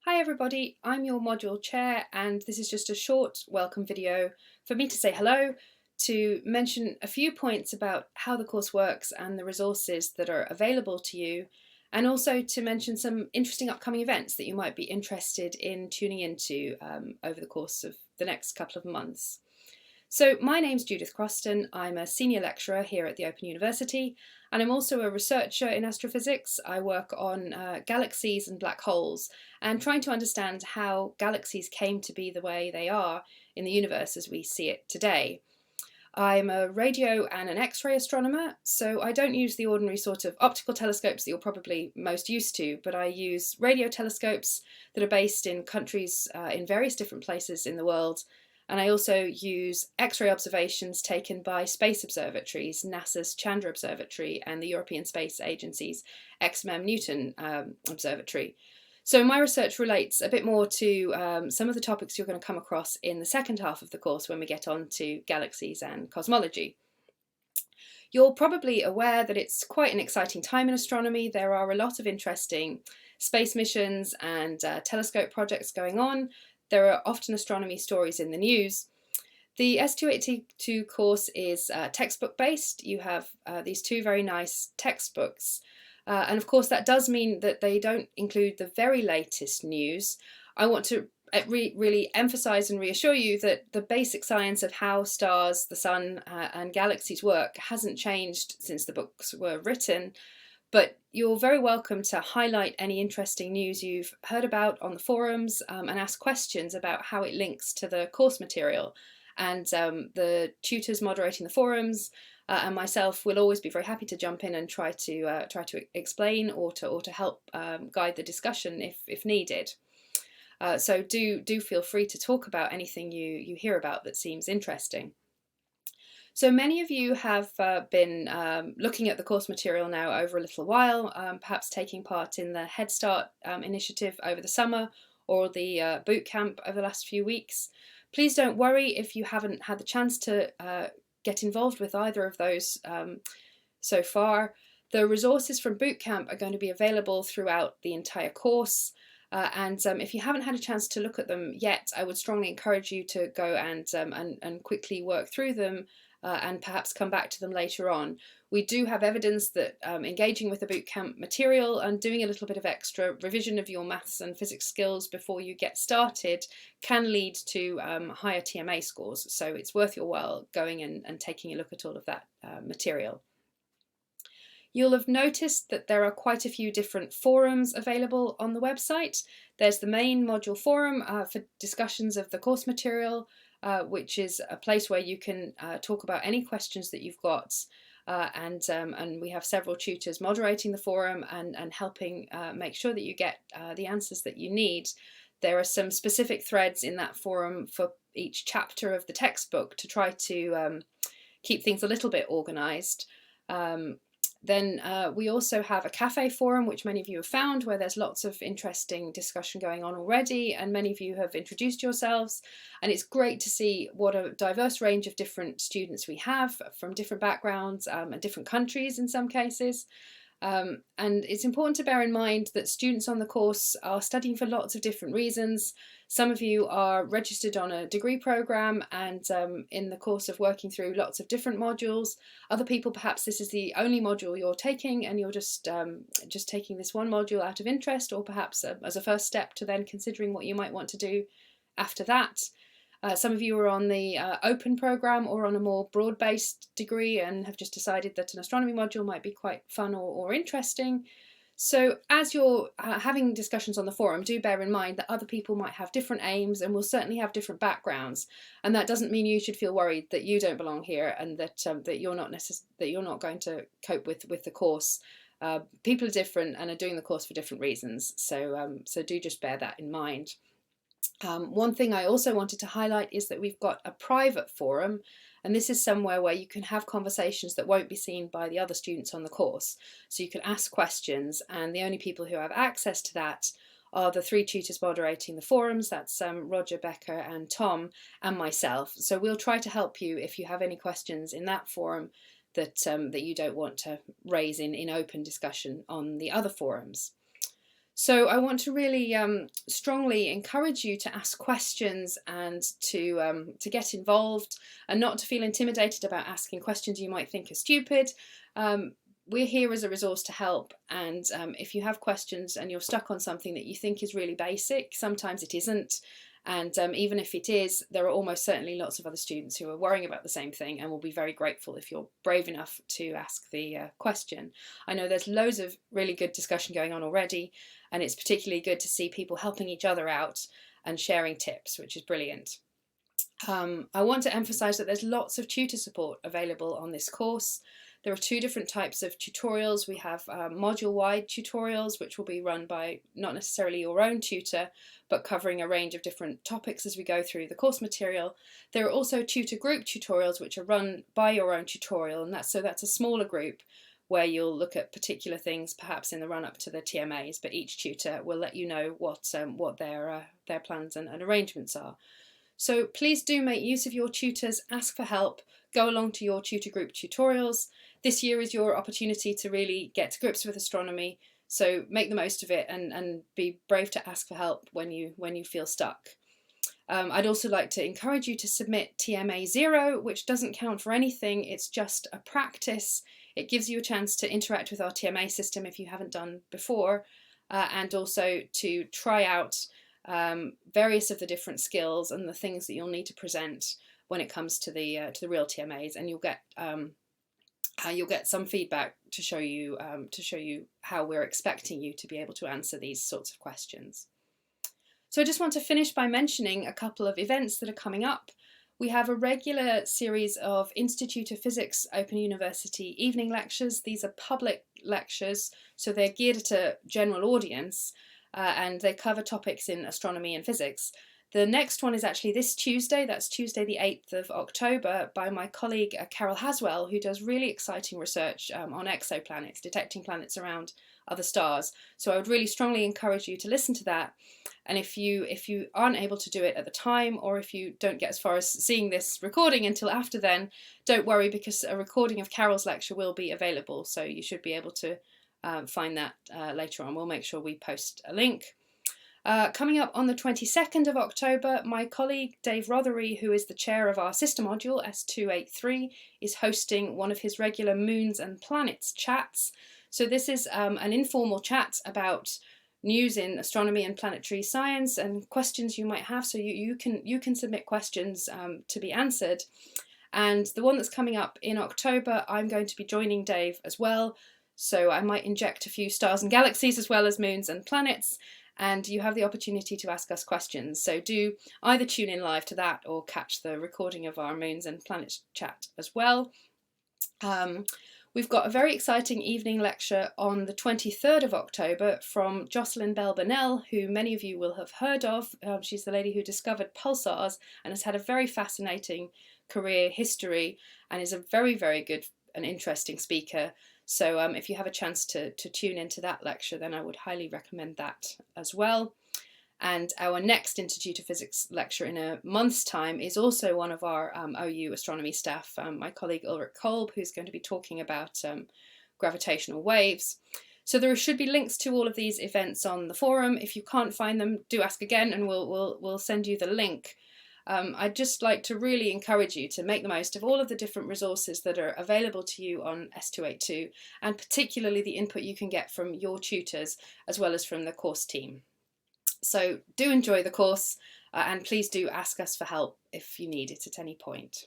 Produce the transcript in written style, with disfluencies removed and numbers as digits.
Hi everybody, I'm your module chair and this is just a short welcome video for me to say hello, to mention a few points about how the course works and the resources that are available to you, and also to mention some interesting upcoming events that you might be interested in tuning into over the course of the next couple of months. So my name's Judith Croston, I'm a senior lecturer here at the Open University, and I'm also a researcher in astrophysics. I work on galaxies and black holes, and trying to understand how galaxies came to be the way they are in the universe as we see it today. I'm a radio and an X-ray astronomer, so I don't use the ordinary sort of optical telescopes that you're probably most used to, but I use radio telescopes that are based in countries in various different places in the world. And I also use X-ray observations taken by space observatories, NASA's Chandra Observatory and the European Space Agency's XMM Newton Observatory. So my research relates a bit more to some of the topics you're going to come across in the second half of the course when we get on to galaxies and cosmology. You're probably aware that it's quite an exciting time in astronomy. There are a lot of interesting space missions and telescope projects going on. There are often astronomy stories in the news. The S282 course is textbook based. You have these two very nice textbooks. And of course, that does mean that they don't include the very latest news. I want to really emphasize and reassure you that the basic science of how stars, the sun, and galaxies work hasn't changed since the books were written. But you're very welcome to highlight any interesting news you've heard about on the forums and ask questions about how it links to the course material. And the tutors moderating the forums and myself will always be very happy to jump in and try to explain or to help guide the discussion if needed. So do feel free to talk about anything you hear about that seems interesting. So many of you have been looking at the course material now over a little while, perhaps taking part in the Head Start initiative over the summer or the boot camp over the last few weeks. Please don't worry if you haven't had the chance to get involved with either of those so far. The resources from boot camp are going to be available throughout the entire course. And if you haven't had a chance to look at them yet, I would strongly encourage you to go and quickly work through them and perhaps come back to them later on. We do have evidence that engaging with the bootcamp material and doing a little bit of extra revision of your maths and physics skills before you get started can lead to higher TMA scores. So it's worth your while going and taking a look at all of that material. You'll have noticed that there are quite a few different forums available on the website. There's the main module forum for discussions of the course material, which is a place where you can talk about any questions that you've got. And we have several tutors moderating the forum and helping make sure that you get the answers that you need. There are some specific threads in that forum for each chapter of the textbook to try to keep things a little bit organised. Then we also have a cafe forum, which many of you have found, where there's lots of interesting discussion going on already, and many of you have introduced yourselves. And it's great to see what a diverse range of different students we have from different backgrounds and different countries in some cases. And it's important to bear in mind that students on the course are studying for lots of different reasons. Some of you are registered on a degree programme and in the course of working through lots of different modules. Other people, perhaps this is the only module you're taking and you're just taking this one module out of interest, or perhaps as a first step to then considering what you might want to do after that. Some of you are on the open programme or on a more broad-based degree and have just decided that an astronomy module might be quite fun or interesting. So as you're having discussions on the forum, do bear in mind that other people might have different aims and will certainly have different backgrounds. And that doesn't mean you should feel worried that you don't belong here and that you're not going to cope with the course. People are different and are doing the course for different reasons. So do just bear that in mind. One thing I also wanted to highlight is that we've got a private forum, and this is somewhere where you can have conversations that won't be seen by the other students on the course. So you can ask questions, and the only people who have access to that are the three tutors moderating the forums. That's Roger, Becker and Tom and myself. So we'll try to help you if you have any questions in that forum that you don't want to raise in open discussion on the other forums. So I want to really strongly encourage you to ask questions and to get involved, and not to feel intimidated about asking questions you might think are stupid. We're here as a resource to help, and if you have questions and you're stuck on something that you think is really basic, sometimes it isn't. And even if it is, there are almost certainly lots of other students who are worrying about the same thing and will be very grateful if you're brave enough to ask the question. I know there's loads of really good discussion going on already, and it's particularly good to see people helping each other out and sharing tips, which is brilliant. I want to emphasise that there's lots of tutor support available on this course. There are two different types of tutorials. We have module-wide tutorials, which will be run by not necessarily your own tutor, but covering a range of different topics as we go through the course material. There are also tutor group tutorials, which are run by your own tutorial, and that's a smaller group where you'll look at particular things, perhaps in the run-up to the TMAs, but each tutor will let you know what their plans and arrangements are. So please do make use of your tutors, ask for help, go along to your tutor group tutorials. This year is your opportunity to really get to grips with astronomy, so make the most of it and be brave to ask for help when you feel stuck. I'd also like to encourage you to submit TMA 0, which doesn't count for anything, it's just a practice. It gives you a chance to interact with our TMA system if you haven't done before, and also to try out various of the different skills and the things that you'll need to present when it comes to the real TMAs, and you'll get some feedback to show you how we're expecting you to be able to answer these sorts of questions. So I just want to finish by mentioning a couple of events that are coming up. We have a regular series of Institute of Physics Open University evening lectures. These are public lectures, so they're geared at a general audience, and they cover topics in astronomy and physics. The next one is actually this Tuesday, that's Tuesday the 8th of October, by my colleague Carol Haswell, who does really exciting research on exoplanets, detecting planets around other stars. So I would really strongly encourage you to listen to that. And if you aren't able to do it at the time, or if you don't get as far as seeing this recording until after then, don't worry, because a recording of Carol's lecture will be available, so you should be able to find that later on. We'll make sure we post a link. Coming up on the 22nd of October, my colleague Dave Rothery, who is the chair of our sister module, S283, is hosting one of his regular Moons and Planets chats. So this is an informal chat about news in astronomy and planetary science and questions you might have. So you can submit questions to be answered. And the one that's coming up in October, I'm going to be joining Dave as well. So I might inject a few stars and galaxies as well as moons and planets, and you have the opportunity to ask us questions. So do either tune in live to that or catch the recording of our Moons and Planets chat as well. We've got a very exciting evening lecture on the 23rd of October from Jocelyn Bell Burnell, who many of you will have heard of. She's the lady who discovered pulsars and has had a very fascinating career history and is a very, very good and interesting speaker. So if you have a chance to tune into that lecture, then I would highly recommend that as well. And our next Institute of Physics lecture in a month's time is also one of our OU astronomy staff, my colleague Ulrich Kolb, who's going to be talking about gravitational waves. So there should be links to all of these events on the forum. If you can't find them, do ask again and we'll send you the link. I'd just like to really encourage you to make the most of all of the different resources that are available to you on S282, and particularly the input you can get from your tutors as well as from the course team. So do enjoy the course and please do ask us for help if you need it at any point.